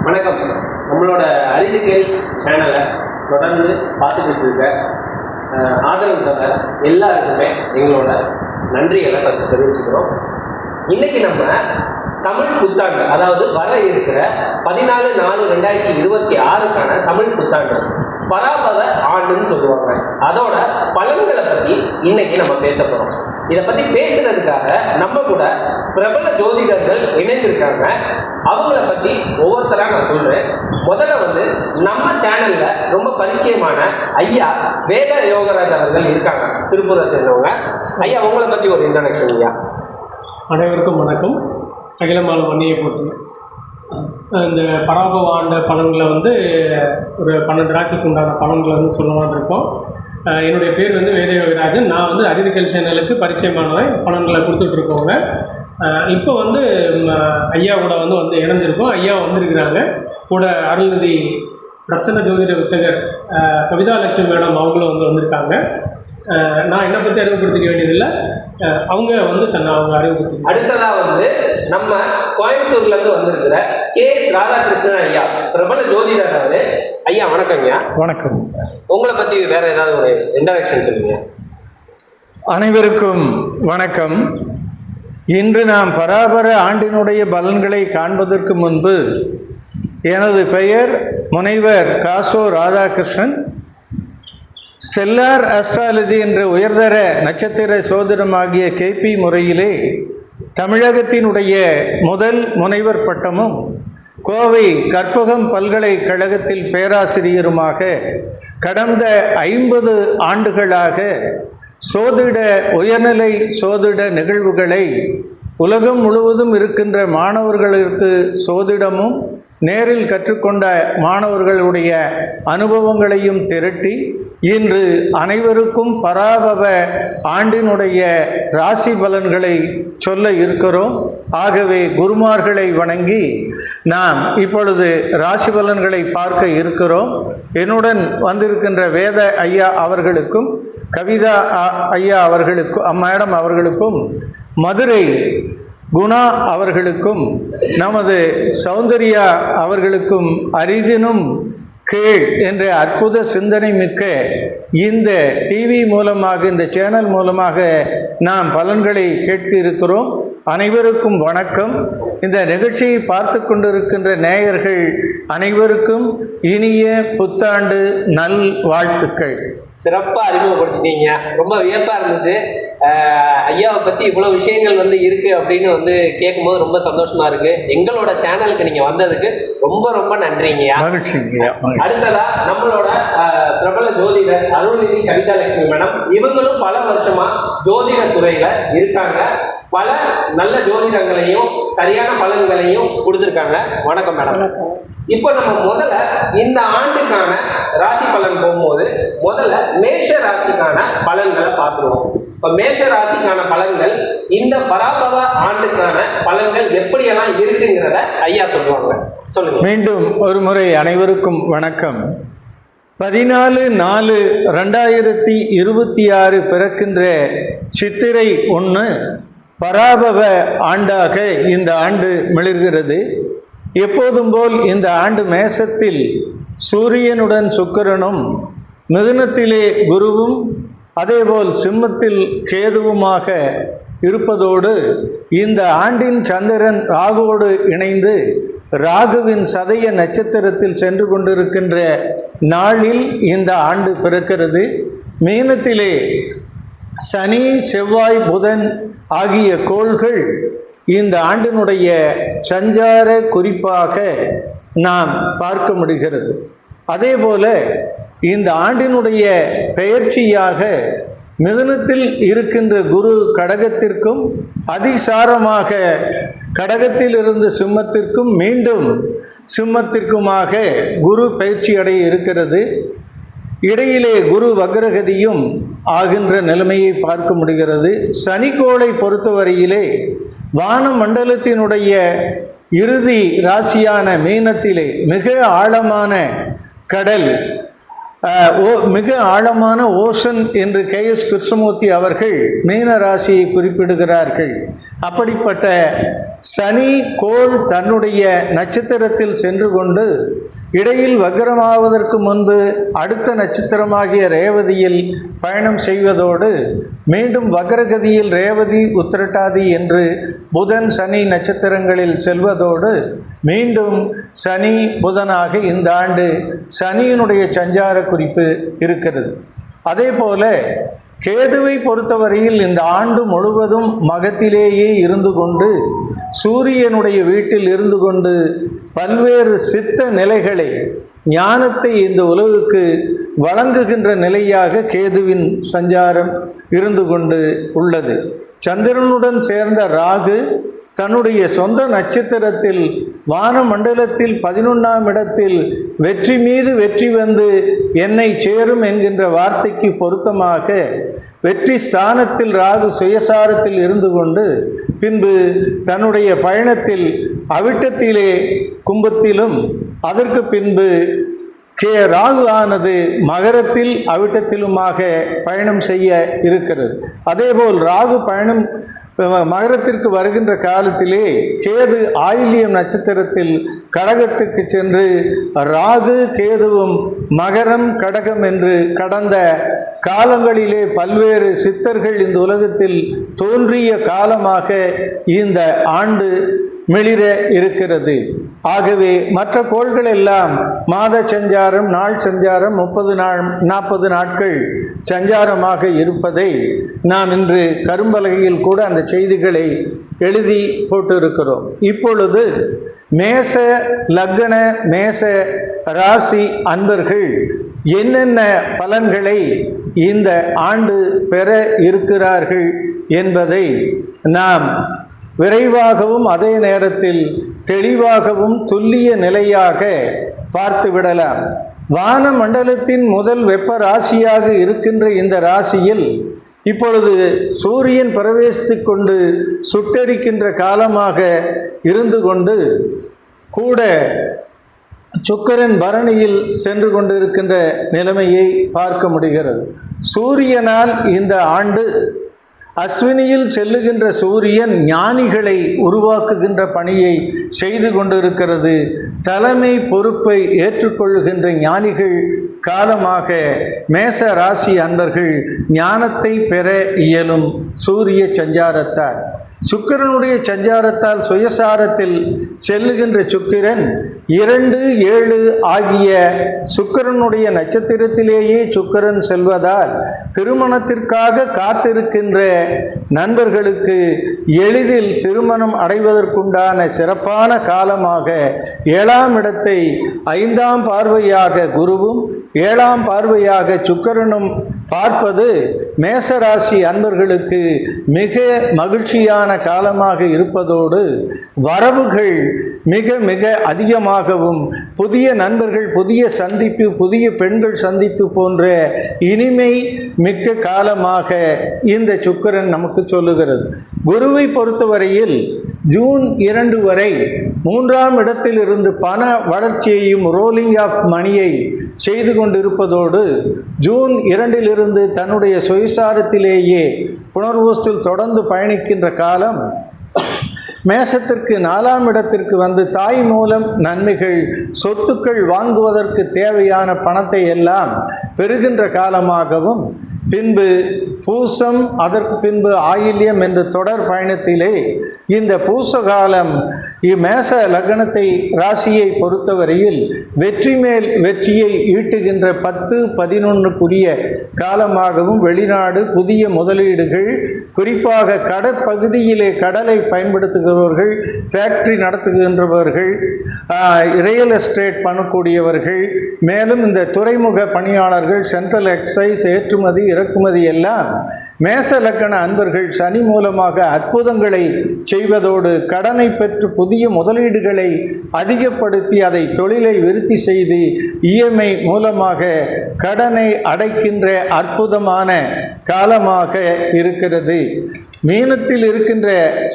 வணக்கம். நம்மளோட அறிவுகள் சேனலை தொடர்ந்து பார்த்துக்கிட்டு இருக்க ஆதரவு தர எல்லாருக்குமே எங்களோட நன்றிகளை ஃபஸ்ட்டு தெரிவிச்சுக்கிறோம். இன்றைக்கி நம்ம தமிழ் புத்தாண்டு, அதாவது வர இருக்கிற 14/4/2026க்கான தமிழ் புத்தாண்டு பராபவ ஆண்டுன்னு சொல்லுவாங்க. அதோட பலன்களை பற்றி இன்னைக்கு நம்ம பேச போகிறோம். இதை பற்றி பேசுறதுக்காக நம்ம கூட பிரபல ஜோதிடர்கள் இணைந்திருக்காங்க. அவங்கள பற்றி ஒவ்வொருத்தராக நான் சொல்கிறேன். முதல்ல நம்ம சேனலில் ரொம்ப பரிச்சயமான ஐயா வேத யோகராஜ் அவர்கள் இருக்காங்க, திருப்பூரை சேர்ந்தவங்க. ஐயா, உங்களை பற்றி ஒரு இன்ட்ரடக்ஷன். ஐயா, அனைவருக்கும் வணக்கம். அகிலமால வன்னியை போட்டு இந்த பராபவ ஆண்டு பலன்களை ஒரு 12 ராசிக்கு உண்டான பலன்களை சொல்லலான்னு இருக்கோம். என்னுடைய பேர் வேத யோகராஜன். நான் அறிவியல் சேனலுக்கு பரிச்சயமானவன், பலன்களை கொடுத்துட்ருக்கோங்க. இப்போ ஐயாவோட இணைஞ்சிருக்கோம். ஐயா வந்திருக்கிறாங்க கூட. அருள்நிதி பிரசன்ன ஜோதிட வித்தகர் கவிதா லட்சுமி மேடம் அவங்களும் வந்திருக்காங்க. நான் என்னை பற்றி அறிவுப்படுத்திக்க வேண்டியதில்லை, அவங்க அவங்க அறிவுப்படுத்தி. அடுத்ததாக நம்ம கோயம்புத்தூர்லேருந்து வந்திருக்கிற KS ராதாகிருஷ்ணன் ஐயா, பிரபல ஜோதிடர் அவரு. ஐயா வணக்கங்க. வணக்கம். உங்களை பற்றி வேறு ஏதாவது ஒரு இன்ட்ரடக்ஷன் சொல்லுங்க. அனைவருக்கும் வணக்கம். இன்று நாம் பராபர ஆண்டினுடைய பலன்களை காண்பதற்கு முன்பு எனது பெயர் முனைவர் காசோ ராதாகிருஷ்ணன். ஸ்டெல்லார் அஸ்ட்ராலஜி என்ற உயர்தர நட்சத்திர சோதனமாகிய KP முறையிலே தமிழகத்தினுடைய முதல் முனைவர் பட்டமும் கோவை கற்பகம் பல்கலைக்கழகத்தில் பேராசிரியருமாக கடந்த 50 ஆண்டுகளாக சோதிட உயர்நிலை சோதிட நிகழ்வுகளை உலகம் முழுவதும் இருக்கின்ற மாணவர்களுக்கு சோதிடமும் நேரில் கற்றுக்கொண்ட மாணவர்களுடைய அனுபவங்களையும் திரட்டி இன்று அனைவருக்கும் பராபவ ஆண்டினுடைய ராசி பலன்களை சொல்ல இருக்கிறோம். ஆகவே குருமார்களை வணங்கி நாம் இப்பொழுது ராசி பலன்களை பார்க்க இருக்கிறோம். என்னுடன் வந்திருக்கின்ற வேத ஐயா அவர்களுக்கும் கவிதா ஐயா அவர்களுக்கும் மேடம் அவர்களுக்கும் மதுரை குணா அவர்களுக்கும் நமது சௌந்தர்யா அவர்களுக்கும் அரிதினும் கேள் என்ற அற்புத சிந்தனை மிக்க இந்த டிவி மூலமாக, இந்த சேனல் மூலமாக நாம் பலன்களை கேட்க இருக்கிறோம். அனைவருக்கும் வணக்கம். இந்த நிகழ்ச்சியை பார்த்து கொண்டிருக்கின்ற நேயர்கள் அனைவருக்கும் இனிய புத்தாண்டு நல் வாழ்த்துக்கள். சிறப்பாக அறிமுகப்படுத்திட்டீங்க. ரொம்ப வியப்பாக இருந்துச்சு. ஐயாவை பற்றி இவ்வளோ விஷயங்கள் இருக்குது அப்படின்னு கேட்கும்போது ரொம்ப சந்தோஷமாக இருக்குது. எங்களோட சேனலுக்கு நீங்கள் வந்ததுக்கு ரொம்ப ரொம்ப நன்றிங்கய்யா. மகிழ்ச்சிங்கய்யா. அடுத்ததாக நம்மளோட பிரபல ஜோதிடர் அருள்நிதி கவிதா லட்சுமி மேடம். இவங்களும் பல வருஷமாக ஜோதிட துறையில் இருக்காங்க. பல நல்ல ஜோதிடங்களையும் சரியான பலன்களையும் கொடுத்துருக்காங்க. வணக்கம் மேடம். இப்போ நம்ம முதல்ல இந்த ஆண்டுக்கான ராசி பலன் போகும்போது முதல்ல மேஷ ராசிக்கான பலன்களை பார்த்துருவோம். இப்போ மேஷ ராசிக்கான பலன்கள் இந்த பராபவ ஆண்டுக்கான பலன்கள் எப்படியெல்லாம் இருக்குங்கிறத ஐயா சொல்லுவாங்க. சொல்லுங்க. மீண்டும் ஒரு முறை அனைவருக்கும் வணக்கம். 14/4/2026 பிறக்கின்ற சித்திரை 1 பராபவ ஆண்டாக இந்த ஆண்டு மிளிர்கிறது. எப்போதும் போல் இந்த ஆண்டு மேசத்தில் சூரியனுடன் சுக்கிரனும், மிதுனத்திலே குருவும், அதேபோல் சிம்மத்தில் கேதுவுமாக இருப்பதோடு இந்த ஆண்டின் சந்திரன் ராகுவோடு இணைந்து ராகுவின் சதய நட்சத்திரத்தில் சென்று கொண்டிருக்கின்ற நாளில் இந்த ஆண்டு பிறக்கிறது. மீனத்திலே சனி, செவ்வாய், புதன் ஆகிய கோள்கள் இந்த ஆண்டினுடைய சஞ்சார குறிப்பாக நாம் பார்க்க முடிகிறது. அதேபோல இந்த ஆண்டினுடைய பெயர்ச்சியாக மிதுனத்தில் இருக்கின்ற குரு கடகத்திற்கும், அதிசாரமாக கடகத்திலிருந்து சிம்மத்திற்கும், மீண்டும் சிம்மத்திற்குமாக குரு பயிற்சி அடைய இருக்கிறது. இடையிலே குரு வக்ரகதியும் ஆகின்ற நிலைமையை பார்க்க முடிகிறது. சனிக்கோளை பொறுத்தவரையிலே வான மண்டலத்தினுடைய இறுதி ராசியான மீனத்திலே மிக ஆழமான கடல், மிக ஆழமான ஓஷன் என்று KS கிருஷ்ணமூர்த்தி அவர்கள் மீன ராசியை குறிப்பிடுகிறார்கள். அப்படிப்பட்ட சனி கோள் தன்னுடைய நட்சத்திரத்தில் சென்று கொண்டு இடையில் வக்ரமாவதற்கு முன்பு அடுத்த நட்சத்திரமாகிய ரேவதியில் பயணம் செய்வதோடு மீண்டும் வக்ரகதியில் ரேவதி உத்திரட்டாதி என்று புதன் சனி நட்சத்திரங்களில் செல்வதோடு மீண்டும் சனி புதனாக இந்த ஆண்டு சனியினுடைய சஞ்சார குறிப்பு இருக்கிறது. அதே போல கேதுவை பொறுத்தவரையில் இந்த ஆண்டு முழுவதும் மகத்திலேயே இருந்து கொண்டு சூரியனுடைய வீட்டில் இருந்து கொண்டு பல்வேறு சித்த நிலைகளை ஞானத்தை இந்த உலகுக்கு வழங்குகின்ற நிலையாக கேதுவின் சஞ்சாரம் இருந்து கொண்டு உள்ளது. சந்திரனுடன் சேர்ந்த ராகு தன்னுடைய சொந்த நட்சத்திரத்தில் வானமண்டலத்தில் 11ஆம் இடத்தில் வெற்றி மீது வெற்றி வந்து என்னை சேரும் என்கின்ற வார்த்தைக்கு பொருத்தமாக வெற்றி ஸ்தானத்தில் ராகு சுயசாரத்தில் இருந்து கொண்டு பின்பு தன்னுடைய பயணத்தில் அவிட்டத்திலே கும்பத்திலும் அதற்கு பின்பு ராகு ஆனது மகரத்தில் அவிட்டத்திலுமாக பயணம் செய்ய இருக்கிறது. அதேபோல் ராகு பயணம் மகரத்திற்கு வருகின்ற காலத்திலே கேது ஆயில்யம் நட்சத்திரத்தில் கடகத்துக்கு சென்று ராகு கேதுவும் மகரம் கடகம் என்று கடந்த காலங்களிலே பல்வேறு சித்தர்கள் இந்த உலகத்தில் தோன்றிய காலமாக இந்த ஆண்டு மிளிர இருக்கிறது. ஆகவே மற்ற கோள்கள் எல்லாம் மாத சஞ்சாரம் நாள் சஞ்சாரம் 40 நாட்கள் சஞ்சாரமாக இருப்பதை நாம் இன்று கரும்பலகையில் கூட அந்த செய்திகளை எழுதி போட்டிருக்கிறோம். இப்பொழுது மேச லக்ன மேச ராசி அன்பர்கள் என்னென்ன பலன்களை இந்த ஆண்டு பெற இருக்கிறார்கள் என்பதை நாம் விரைவாகவும் அதே நேரத்தில் தெளிவாகவும் துல்லிய நிலையாக பார்த்து விடலாம். வான மண்டலத்தின் முதல் வெப்ப ராசியாக இருக்கின்ற இந்த ராசியில் இப்பொழுது சூரியன் பிரவேசித்து கொண்டு சுட்டெரிக்கின்ற காலமாக இருந்து கொண்டு கூட சுக்கிரன் பரணியில் சென்று கொண்டிருக்கின்ற நிலைமையை பார்க்க முடிகிறது. சூரியனால் இந்த ஆண்டு அஸ்வினியில் செல்லுகின்ற சூரியன் ஞானிகளை உருவாக்குகின்ற பணியை செய்து கொண்டிருக்கிறது. தலைமை பொறுப்பை ஏற்றுக்கொள்கின்ற ஞானிகள் காலமாக மேச ராசி அன்பர்கள் ஞானத்தை பெற இயலும். சூரிய சஞ்சாரத்தால் சுக்கிரனுடைய சஞ்சாரத்தால் சுயசாரத்தில் செல்லுகின்ற சுக்கிரன் 2, 7 ஆகிய சுக்கிரனுடைய நட்சத்திரத்திலேயே சுக்கிரன் செல்வதால் திருமணத்திற்காக காத்திருக்கின்ற நண்பர்களுக்கு எளிதில் திருமணம் அடைவதற்குண்டான சிறப்பான காலமாக 7ஆம் இடத்தை 5ஆம் பார்வையாக குருவும் 7ஆம் பார்வையாக சுக்கிரனும் பார்ப்பது மேசராசி அன்பர்களுக்கு மிக மகிழ்ச்சியான காலமாக இருப்பதோடு வரவுகள் மிக மிக அதிகமாகவும் புதிய நண்பர்கள் புதிய சந்திப்பு புதிய பெண்கள் சந்திப்பு போன்ற இனிமை மிக்க காலமாக இந்த சுக்கிரன் நமக்கு சொல்லுகிறது. குருவை பொறுத்தவரையில் ஜூன் 2 வரை 3ஆம் இடத்தில் இருந்து பண வளர்ச்சியையும் ரோலிங் ஆஃப் மணியை செய்து கொண்டிருப்பதோடு ஜூன் 2 தன்னுடைய சுயசாரத்திலேயே புனர்வூஸ்தில் தொடர்ந்து பயணிக்கின்ற காலம் மேசத்திற்கு 4ஆம் இடத்திற்கு வந்து தாய் மூலம் நன்மைகள் சொத்துக்கள் வாங்குவதற்கு தேவையான பணத்தை எல்லாம் பெறுகின்ற காலமாகவும் பின்பு பூசம் அதற்கு பின்பு ஆயில்யம் என்ற தொடர் பயணத்திலே இந்த பூச காலம் இம்மேச லக்னத்தை ராசியை பொறுத்தவரையில் வெற்றி மேல் வெற்றியை ஈட்டுகின்ற 10-11க்குரிய காலமாகவும் வெளிநாடு புதிய முதலீடுகள் குறிப்பாக கடற்பகுதியிலே கடலை பயன்படுத்துகிறவர்கள் ஃபேக்டரி நடத்துகின்றவர்கள் ரியல் எஸ்டேட் பண்ணக்கூடியவர்கள் மேலும் இந்த துறைமுக பணியாளர்கள் சென்ட்ரல் எக்ஸைஸ் ஏற்றுமதி இறக்குமதி எல்லாம் மேச லக்கண அன்பர்கள் சனி மூலமாக அற்புதங்களை செய்வதோடு கடனை பெற்று புதிய முதலீடுகளை அதிகப்படுத்தி அதை தொழிலை விருத்தி செய்து இஎம்ஐ மூலமாக கடனை அடைக்கின்ற அற்புதமான காலமாக இருக்கிறது. மீனத்தில் இருக்கின்ற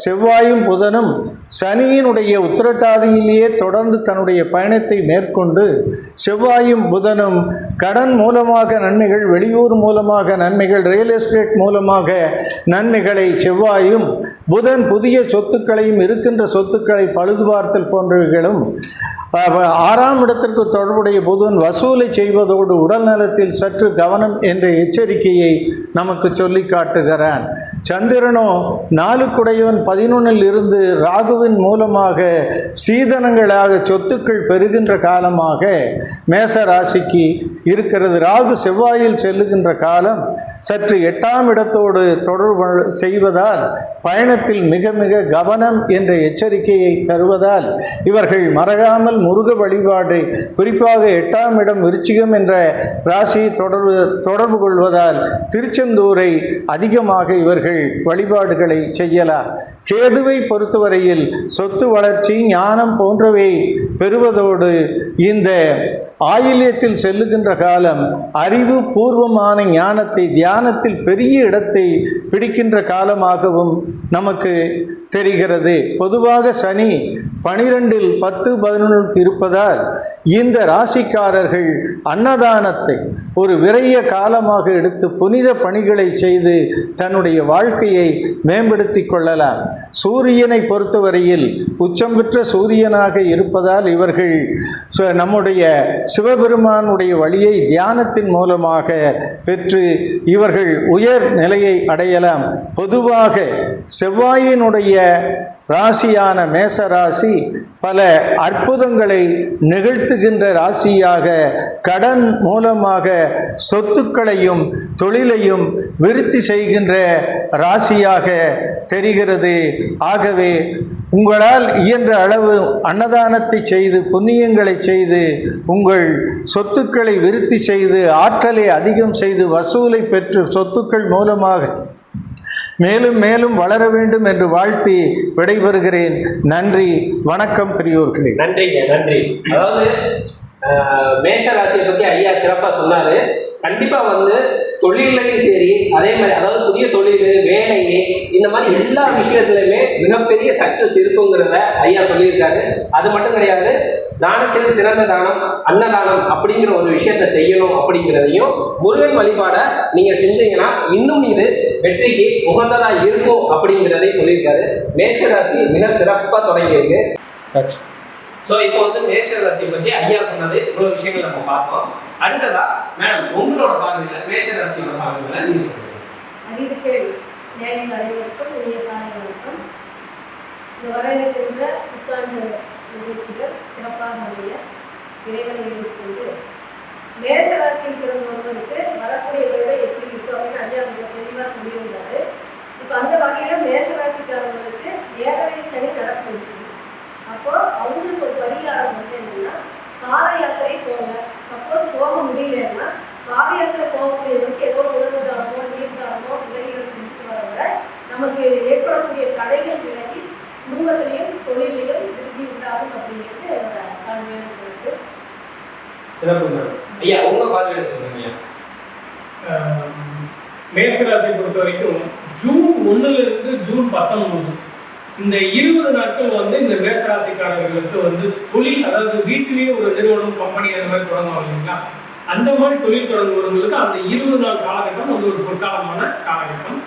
செவ்வாயும் புதனும் சனியினுடைய உத்திரட்டாதியிலேயே தொடர்ந்து தன்னுடைய பயணத்தை மேற்கொண்டு செவ்வாயும் புதனும் கடன் மூலமாக நன்மைகள், வெளியூர் மூலமாக நன்மைகள், ரியல் எஸ்டேட் மூலமாக நன்மைகளை செவ்வாயும், புதன் புதிய சொத்துக்களையும் இருக்கின்ற சொத்துக்களை பழுதுபார்த்தல் போன்றவைகளும், 6ஆம் இடத்திற்கு தொடர்புடைய புதன் வசூலை செய்வதோடு உடல் நலத்தில் சற்று கவனம் என்ற எச்சரிக்கையை நமக்கு சொல்லி காட்டுகிறான். சந்திரனோ 4 11 இருந்து ராகுவின் மூலமாக சீதனங்களாக சொத்துக்கள் பெறுகின்ற காலமாக மேச ராசிக்கு இருக்கிறது. ராகு செவ்வாயில் செல்லுகின்ற காலம் சற்று 8ஆம் இடத்தோடு தொடர்பு செய்வதால் பயணத்தில் மிக மிக கவனம் என்ற எச்சரிக்கையை தருவதால் இவர்கள் மறக்காமல் முருக வழிபாடு, குறிப்பாக 8ஆம் இடம் விருச்சிகம் என்ற ராசியை தொடர்பு கொள்வதால் திருச்செந்தூரை அதிகமாக இவர்கள் வழிபாடுகளை செய்யலாம். கேதுவை பொறுத்தவரையில் சொத்து வளர்ச்சி, ஞானம் போன்றவை பெறுவதோடு இந்த ஆயில்யத்தில் செல்லுகின்ற காலம் அறிவு பூர்வமான ஞானத்தை, தியானத்தில் பெரிய இடத்தை பிடிக்கின்ற காலமாகவும் நமக்கு தெரிகிறது. பொதுவாக சனி 12 10 11 இருப்பதால் இந்த ராசிக்காரர்கள் அன்னதானத்தை ஒரு விரைய காலமாக எடுத்து புனித பணிகளை செய்து தன்னுடைய வாழ்க்கையை மேம்படுத்தி கொள்ளலாம். சூரியனை பொறுத்தவரையில் உச்சம் பெற்ற சூரியனாக இருப்பதால் இவர்கள் நம்முடைய சிவபெருமானுடைய வழியை தியானத்தின் மூலமாக பெற்று இவர்கள் உயர் நிலையை அடையலாம். பொதுவாக செவ்வாயினுடைய ராசியான மேச ராசி பல அற்புதங்களை நிகழ்த்துகின்ற ராசியாக, கடன் மூலமாக சொத்துக்களையும் தொழிலையும் விருத்தி செய்கின்ற ராசியாக தெரிகிறது. ஆகவே உங்களால் இயன்ற அளவு அன்னதானத்தை செய்து, புண்ணியங்களை செய்து, உங்கள் சொத்துக்களை விருத்தி செய்து, ஆற்றலை அதிகம் செய்து, வசூலை பெற்று சொத்துக்கள் மூலமாக மேலும் மேலும் வளர வேண்டும் என்று வாழ்த்தி விடைபெறுகிறேன். நன்றி, வணக்கம் பெரியோர்களே. நன்றிங்க, நன்றி. அதாவது மேஷ ராசியை பற்றி ஐயா சிறப்பாக சொன்னாரு. கண்டிப்பா தொழிலையும் சரி, அதே மாதிரி அதாவது புதிய தொழில், வேலையே, இந்த மாதிரி எல்லா விஷயத்துலையுமே மிகப்பெரிய சக்சஸ் இருக்குங்கிறத ஐயா சொல்லியிருக்காரு. அது மட்டும் கிடையாது, தானத்தில் சிறந்த தானம் அன்னதானம் அப்படிங்கிற ஒரு விஷயத்த செய்யணும் அப்படிங்கிறதையும், முருகன் வழிபாடை நீங்க செஞ்சீங்கன்னா இன்னும் இது வெற்றிக்கு உகந்ததா இருக்கும் அப்படிங்கிறதையும் சொல்லியிருக்காரு. மேஷ ராசி மிக சிறப்பாக தொடங்கியிருக்கு. ஸோ இப்போ மேஷ ராசியை பற்றி ஐயா சொன்னது இவ்வளோ விஷயங்கள் நம்ம பார்த்தோம். அடுத்ததா மேடம், உங்களோட பார்வையில் மேஷ ராசியோட பார்வையில் நீங்க சொல்லுங்க. அறிவுகள் நியாயங்கள் அனைவருக்கும் இனிய காலை வணக்கம். இந்த வர இருக்கின்ற புத்தாண்டு நிகழ்ச்சிகள் சிறப்பாக அமைய இறைவனை கொண்டு மேஷ ராசியில் பிறந்த ஒருவருக்கு வரக்கூடிய வேலை எப்படி இருக்கும் அப்படின்னு ஐயா கொஞ்சம் தெளிவாக சொல்லியிருந்தாரு. இப்போ அந்த வகையில் மேஷ ராசிக்காரங்களுக்கு 7வது சனி நடக்கும். அப்போ அவங்களுக்கு ஒரு பரிகாரம் என்னன்னா, பாத யாத்திரை போங்க. சப்போஸ் போக முடியலன்னா பாத யாத்திரை போகக்கூடியவங்களுக்கு ஏதோ உணவு தானமோ நீர் தானமோ உதவிகள் செஞ்சுட்டு வரவங்க நமக்கு ஏற்படக்கூடிய தடைகள் விலகி குடும்பத்திலையும் தொழிலையும் விருத்தி உண்டாகும் அப்படிங்கிறது என்னோட தாழ்மையான கருத்து. சிறப்பு ஐயா, உங்க பார்வையில சொல்லுங்க. மேசராசியை பொறுத்த வரைக்கும் ஜூன் 1 ஜூன் 19 இந்த 20 நாட்கள் இந்த மேசராசிக்காரர்களுக்கு தொழில், அதாவது வீட்டிலேயே ஒரு நிறுவனம், கம்பெனி அந்த மாதிரி தொடங்குவாங்க இல்லைங்களா, அந்த மாதிரி தொழில் தொடங்குவவர்களுக்கு அந்த 20 நாள் காலகட்டம் ஒரு பொற்காலமான காலகட்டம்.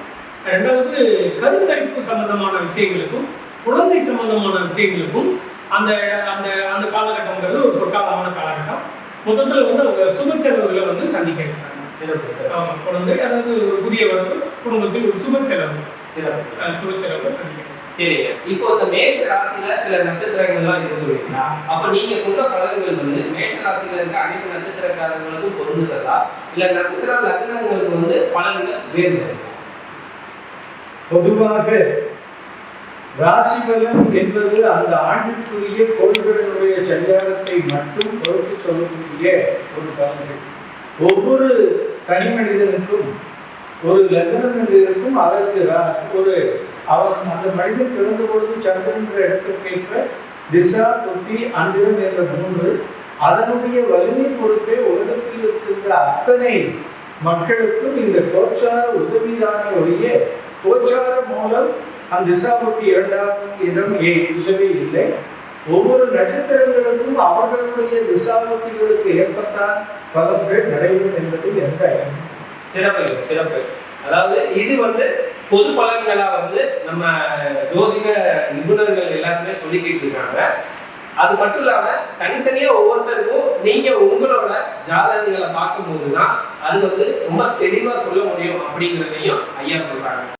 ரெண்டாவது, கருத்தரிப்பு சம்பந்தமான விஷயங்களுக்கும் குழந்தை சம்பந்தமான விஷயங்களுக்கும் அந்த அந்த அந்த காலகட்டங்கிறது ஒரு பொற்காலமான காலகட்டம். மொத்தத்தில் அவங்க சுப செலவுகளை சந்திக்க இருக்கிறாங்க. குழந்தை, அதாவது ஒரு புதிய வரவு, குடும்பத்தில் ஒரு சுப செலவு சந்திக்க. சரிங்க. இப்போ இந்த மேஷ ராசியில சில நட்சத்திரங்கள்லாம் இருக்குங்களா, அப்ப நீங்க சொல்ற பலன்கள் மேஷ ராசியில இருக்க அனைத்து நட்சத்திரக்காரங்களுக்கும் பொருந்துகிறதா, இல்ல நட்சத்திர லக்னங்களுக்கு பலன்கள் வேறுபடுதா? பொதுவாக ராசி பலன் என்பது அந்த ஆண்டுக்குரிய கோள்களினுடைய சஞ்சாரத்தை மட்டும் பொறுத்து சொல்லக்கூடிய ஒரு பலன்கள். ஒவ்வொரு தனி மனிதனுக்கும் ஒரு லக்னம் என்று இருக்கும். அதற்கு ஒரு அவர் அந்த மனிதன் பிறந்த பொழுது சந்திரன் என்ற இடத்திற்கேற்ப திசா, புத்தி, அந்திரம் என்ற 3 அதனுடைய வலிமை பொறுத்தே உலகத்தில் இருக்கின்ற அத்தனை மக்களுக்கும் இந்த கோச்சார உதவிதான ஒழிய கோச்சார மூலம் அந்த திசாபுத்தி இரண்டாம் இடம் இல்லவே இல்லை. ஒவ்வொரு நட்சத்திரங்களுக்கும் அவர்களுடைய திசாபுத்திகளுக்கு ஏற்பத்தான் பலன்கள் நடைபெறும் என்பது எந்த சிறப்பு. அதாவது இது வந்து பொது பலன்களா வந்து நம்ம ஜோதிட நிபுணர்கள் எல்லாருமே சொல்லிக்கிட்டு இருக்காங்க. அது மட்டும் இல்லாம தனித்தனியா ஒவ்வொருத்தருக்கும் நீங்க உங்களோட ஜாதகங்களை பார்க்கும் போதுதான் அது வந்து ரொம்ப தெளிவா சொல்ல முடியும் அப்படிங்கிறதையும் ஐயா சொல்றாங்க.